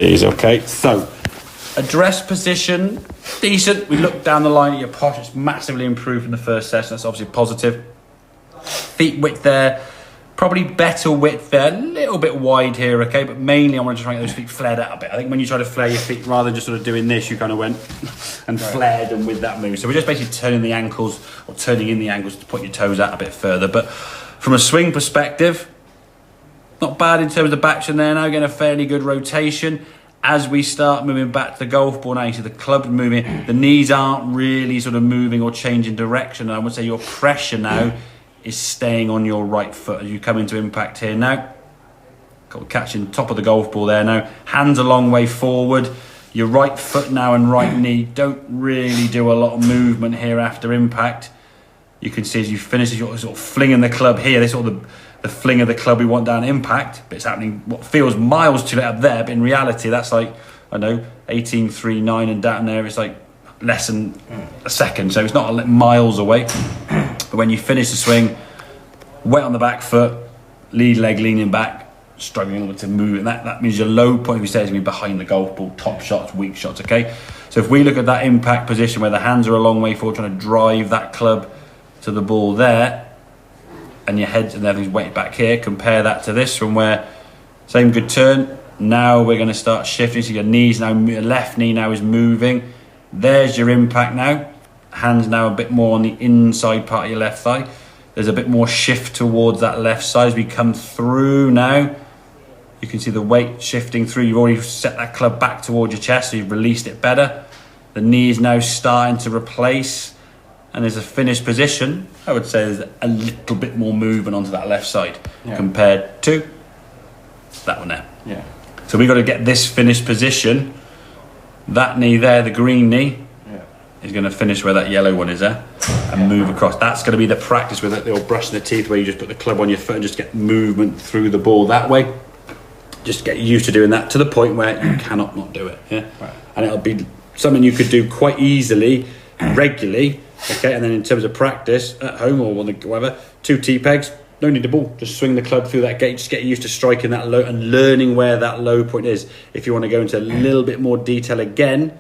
Is okay. So, address position, decent. We look down the line at your posture, it's massively improved from the first session. That's obviously positive. Feet width there, probably better width there, a little bit wide here, okay? But mainly I want to try and get those feet flared out a bit. I think when you try to flare your feet, rather than just sort of doing this, you kind of went and flared them with that move. So we're just basically turning the ankles, or turning in the ankles to put your toes out a bit further. But from a swing perspective, not bad in terms of the baction there now, getting a fairly good rotation. As we start moving back to the golf ball now, you see the club moving, the knees aren't really sort of moving or changing direction. And I would say your pressure now is staying on your right foot as you come into impact here now. Catching top of the golf ball there now. Hands a long way forward. Your right foot now and right knee don't really do a lot of movement here after impact. You can see as you finish, you're sort of flinging the club here. This sort of the fling of the club we want down impact, but it's happening what feels miles to it up there, but in reality that's like, I know, 18.39 and down there it's like less than a second, so it's not miles away. But when you finish the swing, wet on the back foot, lead leg leaning back, struggling to move, and that means your low point, we say, is going to be behind the golf ball, top shots, weak shots, okay? So if we look at that impact position where the hands are a long way forward, trying to drive that club to the ball there, and your head and everything's weighted back here, compare that to this from where, same good turn, now we're going to start shifting, so your knees now, left knee now is moving, there's your impact now, hands now a bit more on the inside part of your left thigh, there's a bit more shift towards that left side as we come through now, you can see the weight shifting through, you've already set that club back towards your chest, so you've released it better, the knee is now starting to replace, and there's a finished position, I would say there's a little bit more movement onto that left side compared to that one there. Yeah. So we've got to get this finished position. That knee there, the green knee, is going to finish where that yellow one is there and move across. That's going to be the practice with the old brushing the teeth where you just put the club on your foot and just get movement through the ball that way. Just get used to doing that to the point where you cannot not do it. Yeah. Right. And it'll be something you could do quite easily, regularly. Okay, and then in terms of practice at home or whatever, 2 T-pegs, no need the ball, just swing the club through that gate, just get used to striking that low and learning where that low point is. If you want to go into a little bit more detail again,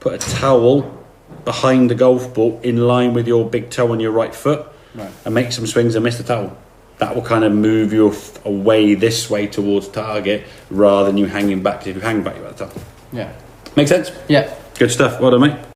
put a towel behind the golf ball in line with your big toe on your right foot, and make some swings and miss the towel. That will kind of move you away this way towards target rather than you hanging back, because if you hang back you're at the top. Yeah. Make sense? Yeah. Good stuff, well done mate.